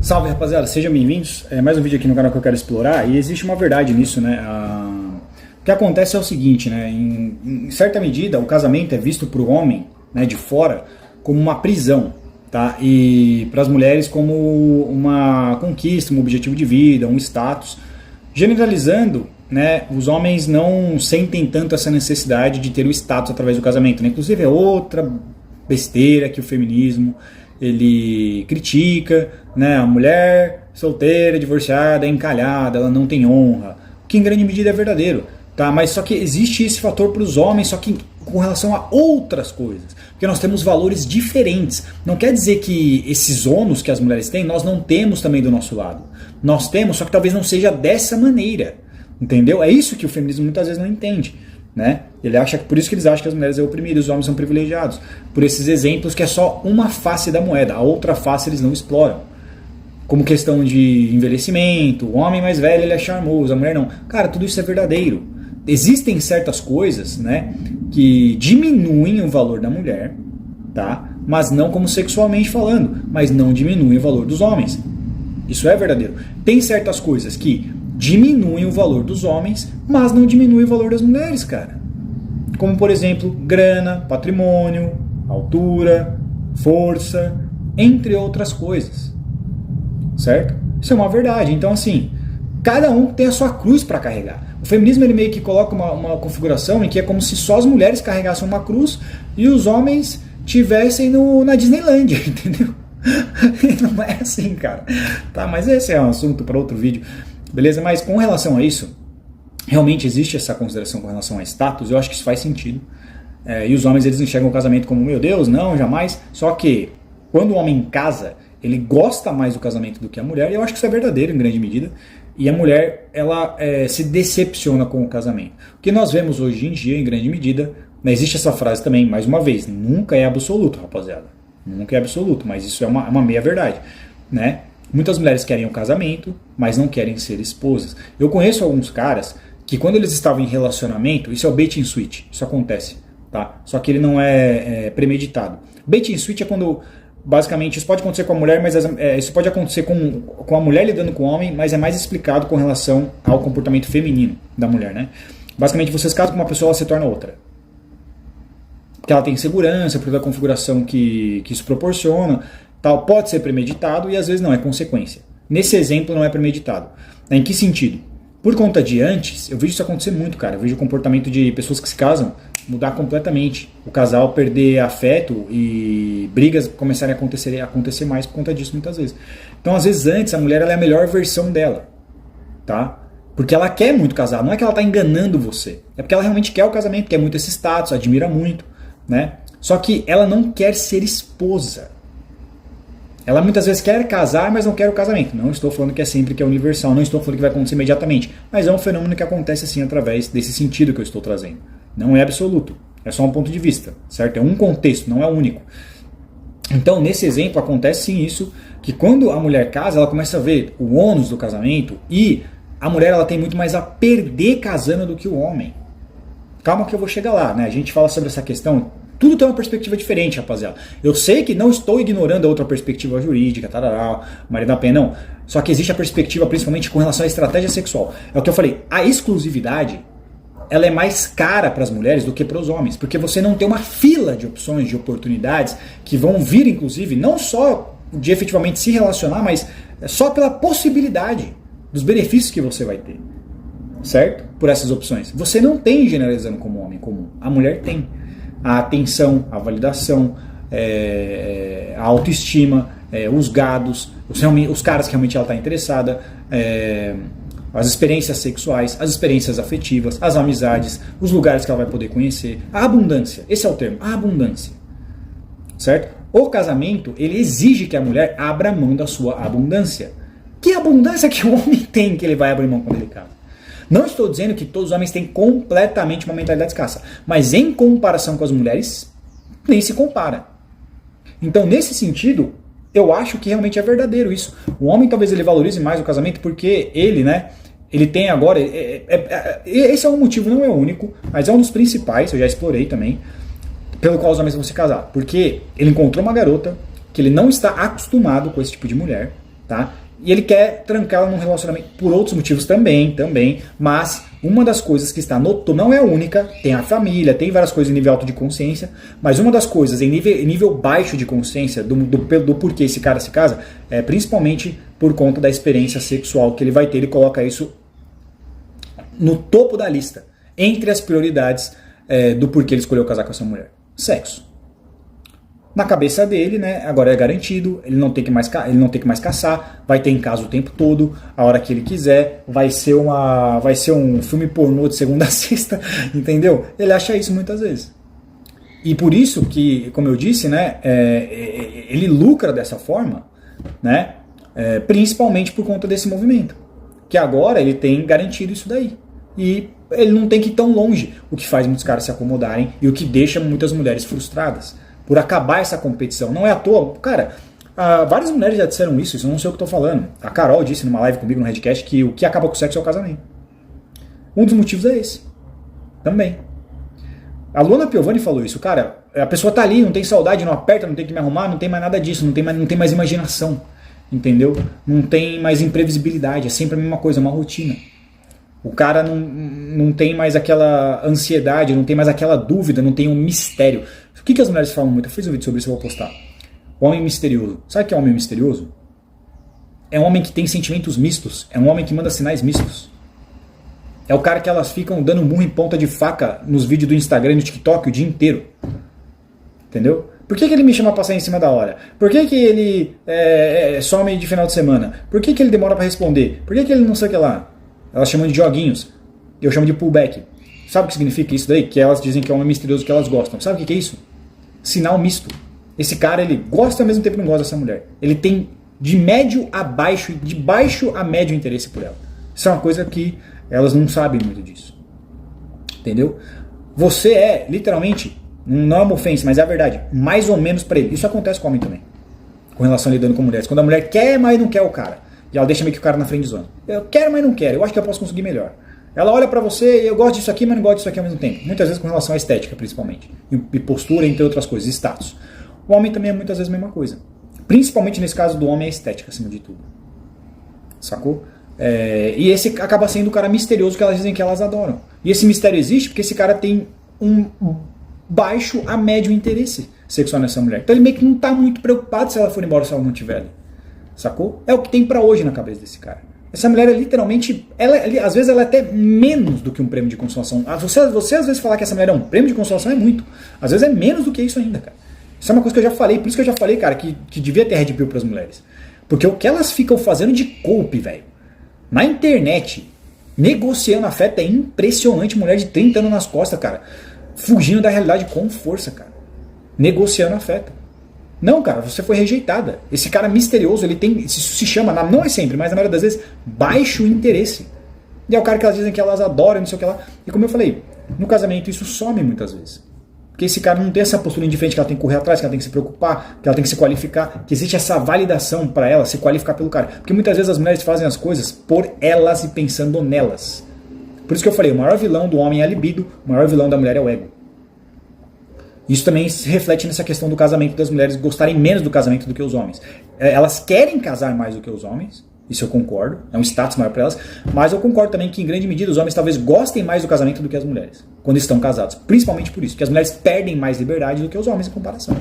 Salve, rapaziada, sejam bem-vindos. Mais um vídeo aqui no canal que eu quero explorar, e existe uma verdade nisso, né? O que acontece é o seguinte, né? Em certa medida, o casamento é visto para o homem, né, de fora, como uma prisão, tá? E para as mulheres como uma conquista, um objetivo de vida, um status. Generalizando, né, os homens não sentem tanto essa necessidade de ter o status através do casamento, né? Inclusive é outra besteira que o feminismo ele critica, né? A mulher solteira, divorciada, encalhada, ela não tem honra, o que em grande medida é verdadeiro, tá? Mas só que existe esse fator para os homens, só que com relação a outras coisas, porque nós temos valores diferentes. Não quer dizer que esses ônus que as mulheres têm, nós não temos também do nosso lado. Nós temos, só que talvez não seja dessa maneira, entendeu? É isso que o feminismo muitas vezes não entende, né? Ele acha, por isso que eles acham que as mulheres são oprimidas, os homens são privilegiados, por esses exemplos que é só uma face da moeda, a outra face eles não exploram, como questão de envelhecimento, o homem mais velho ele é charmoso, a mulher não. Cara, tudo isso é verdadeiro. Existem certas coisas, né, que diminuem o valor da mulher, tá? Mas não como sexualmente falando, mas não diminuem o valor dos homens. Isso é verdadeiro. Tem certas coisas que diminuem o valor dos homens, mas não diminuem o valor das mulheres, cara. Como, por exemplo, grana, patrimônio, altura, força, entre outras coisas. Certo? Isso é uma verdade. Então, assim, cada um tem a sua cruz para carregar. O feminismo ele meio que coloca uma configuração em que é como se só as mulheres carregassem uma cruz e os homens tivessem na Disneylândia, entendeu? Não é assim, cara. Tá, mas esse é um assunto para outro vídeo. Beleza? Mas com relação a isso, realmente existe essa consideração com relação a status, eu acho que isso faz sentido. E os homens eles enxergam o casamento como, meu Deus, não, jamais. Só que quando o homem casa, ele gosta mais do casamento do que a mulher, e eu acho que isso é verdadeiro em grande medida. E a mulher, ela se decepciona com o casamento. O que nós vemos hoje em dia, em grande medida, né, existe essa frase também, mais uma vez, nunca é absoluto, rapaziada. Nunca é absoluto, mas isso é uma meia verdade, né? Muitas mulheres querem o casamento, mas não querem ser esposas. Eu conheço alguns caras que quando eles estavam em relacionamento, isso é o bait and switch, isso acontece, tá? Só que ele não é premeditado. Bait and switch é quando, basicamente, isso pode acontecer com a mulher, mas isso pode acontecer com a mulher lidando com o homem, mas é mais explicado com relação ao comportamento feminino da mulher, né? Basicamente, você se casa com uma pessoa, ela se torna outra. Porque ela tem segurança, por toda a configuração que isso proporciona. Tal, pode ser premeditado e às vezes não, é consequência. Nesse exemplo não é premeditado. Em que sentido? Por conta de antes, eu vejo isso acontecer muito, cara. Eu vejo o comportamento de pessoas que se casam mudar completamente. O casal perder afeto e brigas começarem a acontecer mais por conta disso muitas vezes. Então às vezes antes a mulher ela é a melhor versão dela, tá? Porque ela quer muito casar, não é que ela está enganando você. É porque ela realmente quer o casamento, quer muito esse status, admira muito, né? Só que ela não quer ser esposa. Ela muitas vezes quer casar, mas não quer o casamento. Não estou falando que é sempre, que é universal, não estou falando que vai acontecer imediatamente, mas é um fenômeno que acontece assim através desse sentido que eu estou trazendo. Não é absoluto, é só um ponto de vista, certo? É um contexto, não é único. Então, nesse exemplo, acontece sim isso, que quando a mulher casa, ela começa a ver o ônus do casamento e a mulher ela tem muito mais a perder casando do que o homem. Calma que eu vou chegar lá, né? A gente fala sobre essa questão. Tudo tem uma perspectiva diferente, rapaziada. Eu sei que não estou ignorando a outra perspectiva jurídica, tarará, Maria da Penha, não. Só que existe a perspectiva principalmente com relação à estratégia sexual. É o que eu falei, a exclusividade, ela é mais cara para as mulheres do que para os homens, porque você não tem uma fila de opções, de oportunidades, que vão vir, inclusive, não só de efetivamente se relacionar, mas só pela possibilidade dos benefícios que você vai ter, certo? Por essas opções. Você não tem generalizando como homem comum, a mulher tem. A atenção, a validação, a autoestima, os gados, os caras que realmente ela está interessada, as experiências sexuais, as experiências afetivas, as amizades, os lugares que ela vai poder conhecer, a abundância, esse é o termo, a abundância, certo? O casamento, ele exige que a mulher abra mão da sua abundância. Que abundância que o homem tem que ele vai abrir mão quando ele casa? Não estou dizendo que todos os homens têm completamente uma mentalidade escassa, mas em comparação com as mulheres, nem se compara. Então, nesse sentido, eu acho que realmente é verdadeiro isso. O homem talvez ele valorize mais o casamento porque ele, né, ele tem agora... esse é um motivo, não é o único, mas é um dos principais, eu já explorei também, pelo qual os homens vão se casar. Porque ele encontrou uma garota que ele não está acostumado com esse tipo de mulher, tá? E ele quer trancar ela num relacionamento por outros motivos também, mas uma das coisas que está no topo, não é a única, tem a família, tem várias coisas em nível alto de consciência, mas uma das coisas em nível baixo de consciência do porquê esse cara se casa, é principalmente por conta da experiência sexual que ele vai ter. Ele coloca isso no topo da lista, entre as prioridades do porquê ele escolheu casar com essa mulher. Sexo. Na cabeça dele, né, agora é garantido, ele não tem que mais caçar, vai ter em casa o tempo todo, a hora que ele quiser, vai ser um filme pornô de segunda a sexta, entendeu? Ele acha isso muitas vezes. E por isso que, como eu disse, né, ele lucra dessa forma, né, principalmente por conta desse movimento, que agora ele tem garantido isso daí. E ele não tem que ir tão longe, o que faz muitos caras se acomodarem e o que deixa muitas mulheres frustradas por acabar essa competição. Não é à toa, cara, várias mulheres já disseram isso, eu não sei o que eu tô falando. A Carol disse numa live comigo no Redcast que o que acaba com o sexo é o casamento. Um dos motivos é esse. Também. A Luana Piovani falou isso, cara, a pessoa tá ali, não tem saudade, não aperta, não tem que me arrumar, não tem mais nada disso, não tem mais imaginação, entendeu? Não tem mais imprevisibilidade, é sempre a mesma coisa, uma rotina. O cara não tem mais aquela ansiedade, não tem mais aquela dúvida, não tem um mistério. O que as mulheres falam muito? Eu fiz um vídeo sobre isso, eu vou postar. O homem misterioso. Sabe o que é um homem misterioso? É um homem que tem sentimentos mistos. É um homem que manda sinais mistos. É o cara que elas ficam dando murro em ponta de faca nos vídeos do Instagram e no TikTok o dia inteiro. Entendeu? Por que ele me chama pra sair em cima da hora? Por que ele some de final de semana? Por que ele demora pra responder? Por que ele não sei o que lá? Elas chamam de joguinhos. Eu chamo de pullback. Sabe o que significa isso daí? Que elas dizem que é um homem misterioso que elas gostam. Sabe o que é isso? Sinal misto. Esse cara, ele gosta ao mesmo tempo que não gosta dessa mulher. Ele tem de médio a baixo e de baixo a médio interesse por ela. Isso é uma coisa que elas não sabem muito disso. Entendeu? Você é, literalmente, não é uma ofensa, mas é a verdade, mais ou menos pra ele. Isso acontece com o homem também. Com relação a lidando com mulheres. Quando a mulher quer, mas não quer o cara. E ela deixa meio que o cara na frente de zona. Eu quero, mas não quero. Eu acho que eu posso conseguir melhor. Ela olha pra você e eu gosto disso aqui, mas não gosto disso aqui ao mesmo tempo. Muitas vezes com relação à estética, principalmente. E postura, entre outras coisas. Status. O homem também é muitas vezes a mesma coisa. Principalmente nesse caso do homem, é estética, acima de tudo. Sacou? E esse acaba sendo o cara misterioso que elas dizem que elas adoram. E esse mistério existe porque esse cara tem um baixo a médio interesse sexual nessa mulher. Então ele meio que não tá muito preocupado se ela for embora ou se ela não estiver ali. Sacou? É o que tem pra hoje na cabeça desse cara. Essa mulher é literalmente, às vezes ela é até menos do que um prêmio de consolação. Você às vezes falar que essa mulher é um prêmio de consolação é muito. Às vezes é menos do que isso ainda, cara. Isso é uma coisa que eu já falei, por isso que eu já falei, cara, que devia ter Red Pill pras mulheres. Porque o que elas ficam fazendo de cope, velho, na internet, negociando afeto, é impressionante. Mulher de 30 anos nas costas, cara, fugindo da realidade com força, cara. Negociando afeto. Não, cara, você foi rejeitada. Esse cara misterioso, ele tem, isso se chama, não é sempre, mas na maioria das vezes, baixo interesse. E é o cara que elas dizem que elas adoram, não sei o que lá. E como eu falei, no casamento isso some muitas vezes. Porque esse cara não tem essa postura indiferente que ela tem que correr atrás, que ela tem que se preocupar, que ela tem que se qualificar, que existe essa validação para ela se qualificar pelo cara. Porque muitas vezes as mulheres fazem as coisas por elas e pensando nelas. Por isso que eu falei, o maior vilão do homem é a libido, o maior vilão da mulher é o ego. Isso também se reflete nessa questão do casamento, das mulheres gostarem menos do casamento do que os homens. Elas querem casar mais do que os homens, isso eu concordo, é um status maior para elas, mas eu concordo também que em grande medida os homens talvez gostem mais do casamento do que as mulheres, quando estão casados. Principalmente por isso, que as mulheres perdem mais liberdade do que os homens em comparação.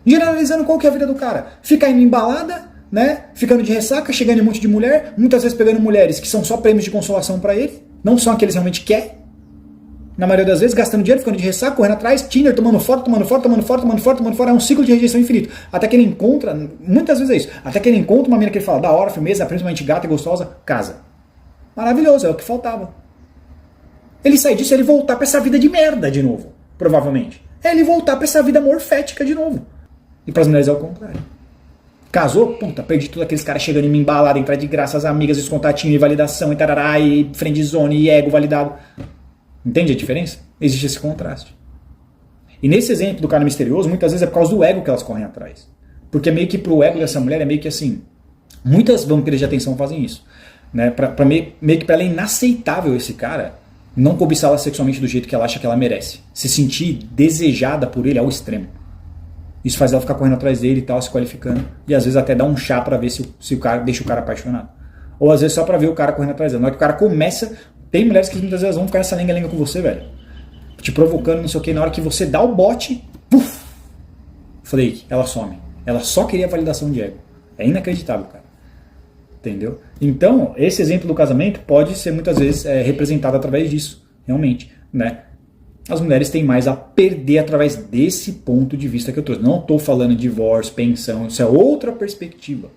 Generalizando, qual que é a vida do cara? Fica indo embalada, né? Ficando de ressaca, chegando em um monte de mulher, muitas vezes pegando mulheres que são só prêmios de consolação para ele, não são aqueles que realmente quer. Na maioria das vezes, gastando dinheiro, ficando de ressaca, correndo atrás, Tinder, tomando foto, é um ciclo de rejeição infinito. Até que ele encontra, muitas vezes é isso, até que ele encontra uma menina que ele fala, da hora, firmeza, principalmente gata e gostosa, casa. Maravilhoso, é o que faltava. Ele sair disso, ele voltar pra essa vida de merda de novo, provavelmente. É ele voltar pra essa vida morfética de novo. E pras mulheres é o contrário. Casou, puta, perdi todos aqueles caras chegando em mim embalado, entrar de graça, as amigas, os contatinhos e validação, e tarará, e friendzone, e ego validado. Entende a diferença? Existe esse contraste. E nesse exemplo do cara misterioso, muitas vezes é por causa do ego que elas correm atrás. Porque meio que pro ego dessa mulher é meio que assim, muitas vampiras de atenção fazem isso. Né? Meio que pra ela é inaceitável esse cara não cobiçá-la sexualmente do jeito que ela acha que ela merece. Se sentir desejada por ele ao extremo. Isso faz ela ficar correndo atrás dele e tal, se qualificando. E às vezes até dá um chá pra ver se o cara deixa o cara apaixonado. Ou às vezes só pra ver o cara correndo atrás dela. Na hora que o cara começa, tem mulheres que muitas vezes vão ficar nessa lenga-lenga com você, velho. Te provocando, não sei o que. Na hora que você dá o bote, puf! Flake, ela some. Ela só queria validação de ego. É inacreditável, cara. Entendeu? Então, esse exemplo do casamento pode ser muitas vezes representado através disso, realmente, né? As mulheres têm mais a perder através desse ponto de vista que eu trouxe. Não estou falando de divórcio, pensão, isso é outra perspectiva,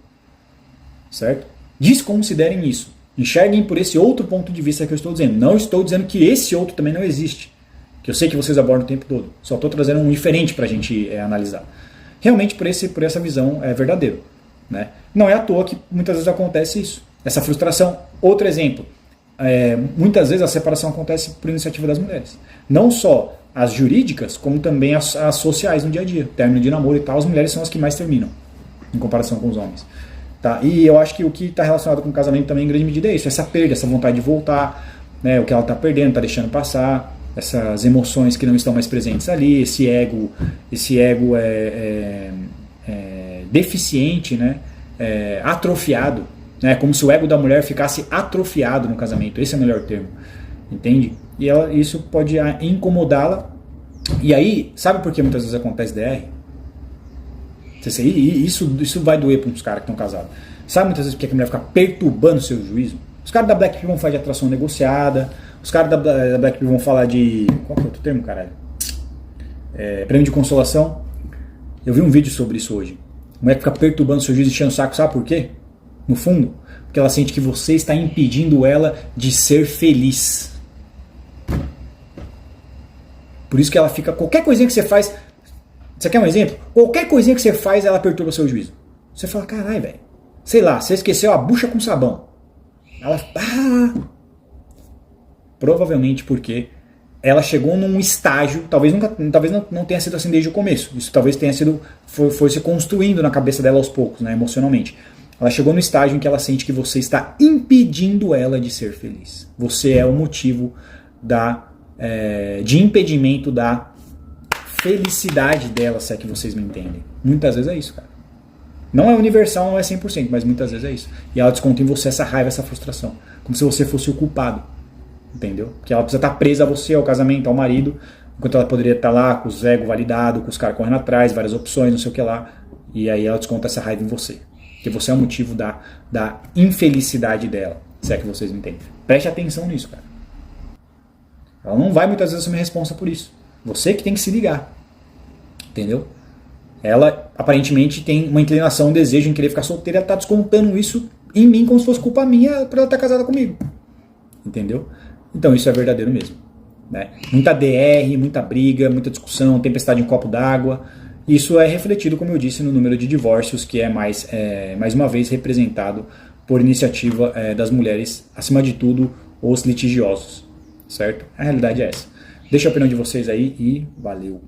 certo? Desconsiderem isso. Enxerguem por esse outro ponto de vista que eu estou dizendo. Não estou dizendo que esse outro também não existe, que eu sei que vocês abordam o tempo todo. Só estou trazendo um diferente para a gente analisar. Realmente por essa visão é verdadeiro, né? Não é à toa que muitas vezes acontece isso, essa frustração. Outro exemplo, muitas vezes a separação acontece por iniciativa das mulheres. Não só as jurídicas, como também as sociais no dia a dia. Término de namoro e tal, as mulheres são as que mais terminam, em comparação com os homens. Tá? E eu acho que o que está relacionado com o casamento também em grande medida é isso, essa perda, essa vontade de voltar, né, o que ela está perdendo, está deixando passar, essas emoções que não estão mais presentes ali, esse ego deficiente, né, atrofiado, né, como se o ego da mulher ficasse atrofiado no casamento, esse é o melhor termo, entende? E isso pode incomodá-la, e aí, sabe por que muitas vezes acontece DR? Isso vai doer para uns caras que estão casados. Sabe muitas vezes porque a mulher fica perturbando o seu juízo? Os caras da Black Pill vão falar de atração negociada, os caras da Black Pill vão falar de... Qual que é o outro termo, caralho? Prêmio de consolação. Eu vi um vídeo sobre isso hoje. A mulher fica perturbando o seu juízo e enchendo o saco, sabe por quê? No fundo, porque ela sente que você está impedindo ela de ser feliz. Por isso que ela fica... Qualquer coisinha que você faz... Você quer um exemplo? Qualquer coisinha que você faz, ela perturba o seu juízo. Você fala, caralho, velho. Sei lá, você esqueceu a bucha com sabão. Ela... Provavelmente porque ela chegou num estágio, talvez não tenha sido assim desde o começo. Isso talvez tenha sido... Foi se construindo na cabeça dela aos poucos, né, emocionalmente. Ela chegou no estágio em que ela sente que você está impedindo ela de ser feliz. Você é o motivo de impedimento da felicidade dela, se é que vocês me entendem. Muitas vezes é isso, cara. Não é universal, não é 100%, mas muitas vezes é isso. E ela desconta em você essa raiva, essa frustração. Como se você fosse o culpado. Entendeu? Porque ela precisa estar presa a você, ao casamento, ao marido, enquanto ela poderia estar lá com os ego validado, com os caras correndo atrás, várias opções, não sei o que lá. E aí ela desconta essa raiva em você. Porque você é o motivo da infelicidade dela, se é que vocês me entendem. Preste atenção nisso, cara. Ela não vai muitas vezes assumir responsa por isso. Você que tem que se ligar. Entendeu? Ela aparentemente tem uma inclinação, um desejo em querer ficar solteira. Ela está descontando isso em mim como se fosse culpa minha por ela estar casada comigo. Entendeu? Então isso é verdadeiro mesmo. Né? Muita DR, muita briga, muita discussão, tempestade em copo d'água. Isso é refletido, como eu disse, no número de divórcios, que é mais uma vez representado por iniciativa das mulheres, acima de tudo, os litigiosos. Certo? A realidade é essa. Deixa a opinião de vocês aí e valeu!